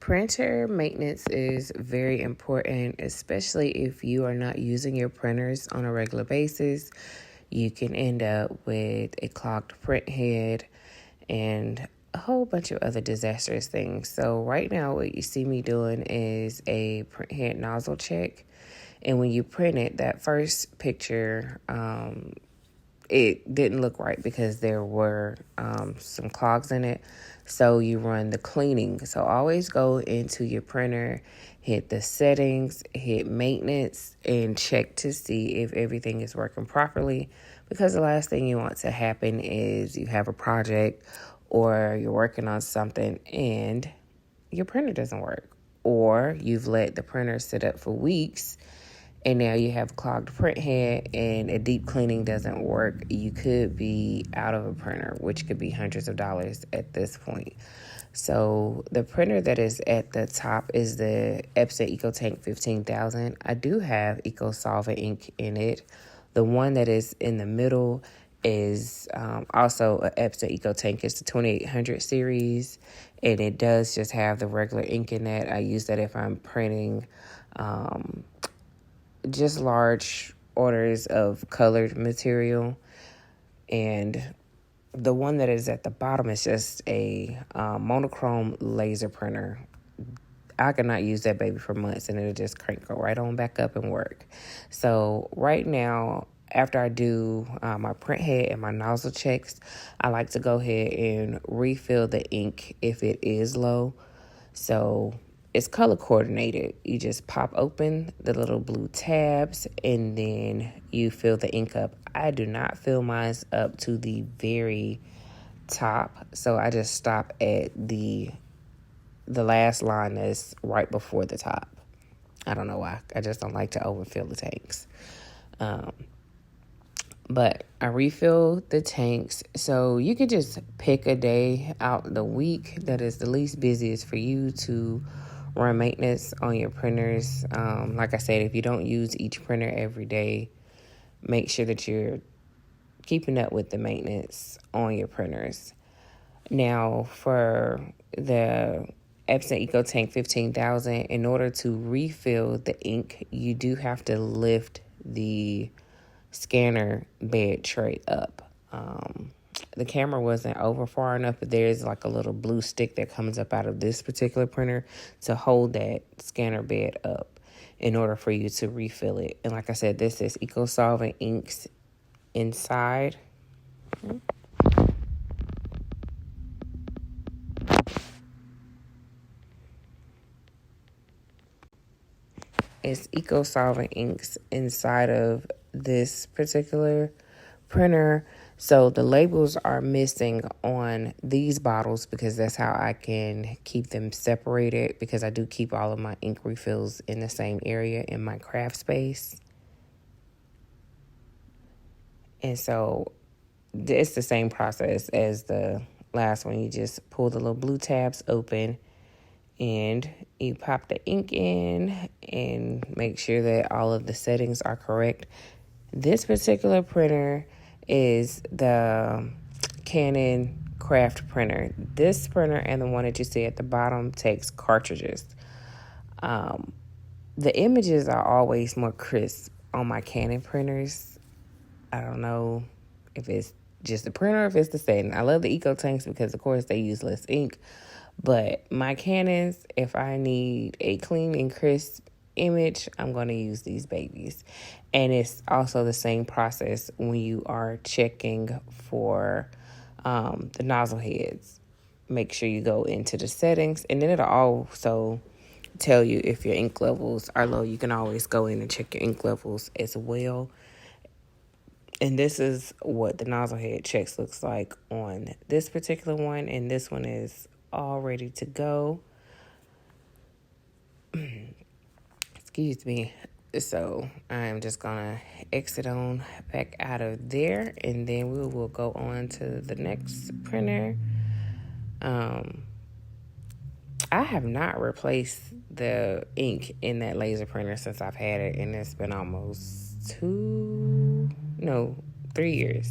Printer maintenance is very important, especially if you are not using your printers on a regular basis. You can end up with a clogged print head and a whole bunch of other disastrous things. So right now what you see me doing is a print head nozzle check. And when you print it, that first picture, it didn't look right because there were some clogs in it. So you run the cleaning. So always go into your printer, hit the settings, hit maintenance, and check to see if everything is working properly. Because the last thing you want to happen is you have a project or you're working on something and your printer doesn't work. Or you've let the printer sit up for weeks and now you have a clogged print head and a deep cleaning doesn't work. You could be out of a printer, which could be hundreds of dollars at this point. So the printer that is at the top is the Epson EcoTank 15,000. I do have EcoSolvent ink in it. The one that is in the middle is also an Epson EcoTank. It's the 2800 series, and it does just have the regular ink in that. I use that if I'm printing just large orders of colored material. And the one that is at the bottom is just a monochrome laser printer. I could not use that baby for months and it'll just crank right on back up and work. So right now, after I do my print head and my nozzle checks, I like to go ahead and refill the ink if it is low. So it's color coordinated. You just pop open the little blue tabs and then you fill the ink up. I do not fill mine up to the very top. So I just stop at the last line that's right before the top. I don't know why. I just don't like to overfill the tanks. But I refill the tanks. So you can just pick a day out the week that is the least busiest for you to run maintenance on your printers. Like I said, if you don't use each printer every day, make sure that you're keeping up with the maintenance on your printers. Now, for the Epson EcoTank 15,000, in order to refill the ink, you do have to lift the scanner bed tray up. The camera wasn't over far enough, but there's like a little blue stick that comes up out of this particular printer to hold that scanner bed up in order for you to refill it. And like I said, this is EcoSolvent inks inside. It's EcoSolvent inks inside of this particular printer. So the labels are missing on these bottles because that's how I can keep them separated, because I do keep all of my ink refills in the same area in my craft space. And so it's the same process as the last one. You just pull the little blue tabs open and you pop the ink in and make sure that all of the settings are correct. This particular printer is the Canon craft printer. This printer and the one that you see at the bottom takes cartridges. The images are always more crisp on my Canon printers. I don't know if it's just the printer or if it's the setting. I love the EcoTanks because, of course, they use less ink. But my Canons, if I need a clean and crisp image, I'm going to use these babies. And it's also the same process when you are checking for the nozzle heads. Make sure you go into the settings, and then it'll also tell you if your ink levels are low. You can always go in and check your ink levels as well. And this is what the nozzle head checks looks like on this particular one, and this one is all ready to go. Excuse me. So I'm just gonna exit on back out of there, and then we will go on to the next printer. I have not replaced the ink in that laser printer since I've had it, and it's been almost 3 years.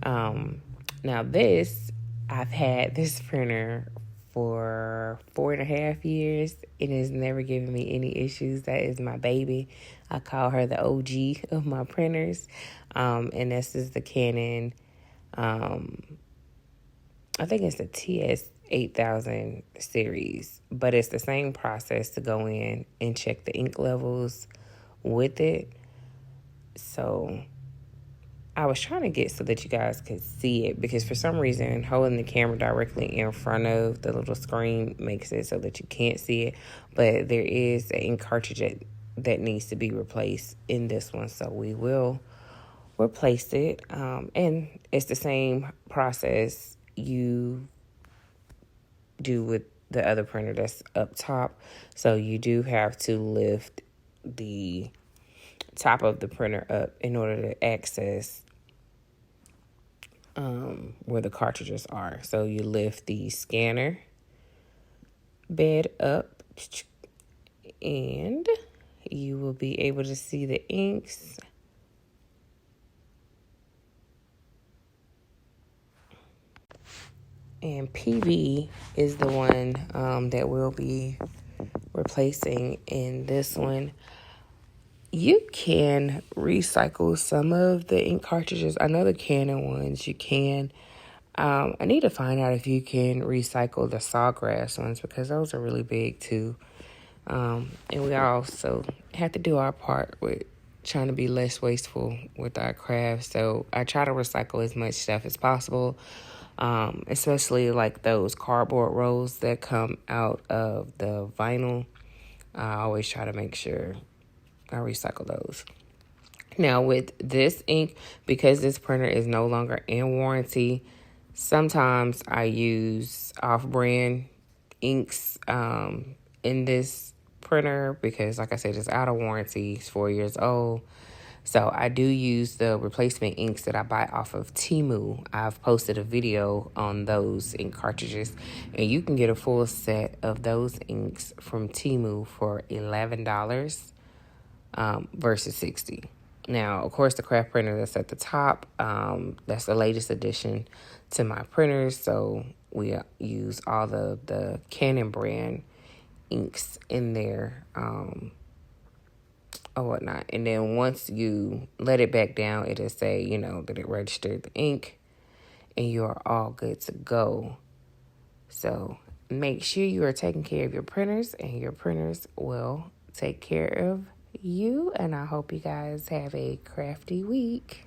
Now this, I've had this printer for 4.5 years. It has never given me any issues. That is my baby. I call her the OG of my printers. And this is the Canon, I think it's the TS8000 series, but it's the same process to go in and check the ink levels with it. So I was trying to get so that you guys could see it, because for some reason holding the camera directly in front of the little screen makes it so that you can't see it. But there is an ink cartridge that needs to be replaced in this one, so we will replace it. And it's the same process you do with the other printer that's up top. So you do have to lift the top of the printer up in order to access where the cartridges are. So you lift the scanner bed up and you will be able to see the inks. And PB is the one that we'll be replacing in this one. You can recycle some of the ink cartridges. I know the Canon ones you can. I need to find out if you can recycle the sawgrass ones, because those are really big too. And we also have to do our part with trying to be less wasteful with our craft. So I try to recycle as much stuff as possible, especially like those cardboard rolls that come out of the vinyl. I always try to make sure I recycle those. Now with this ink, because this printer is no longer in warranty, sometimes I use off-brand inks in this printer because, like I said, it's out of warranty. It's 4 years old. So I do use the replacement inks that I buy off of Temu. I've posted a video on those ink cartridges, and you can get a full set of those inks from Temu for $11 versus $60. Now, of course, the craft printer that's at the top, that's the latest addition to my printers. So we use all the Canon brand inks in there or whatnot. And then once you let it back down, it'll say, that it registered the ink and you're all good to go. So make sure you are taking care of your printers, and your printers will take care of you. And I hope you guys have a crafty week.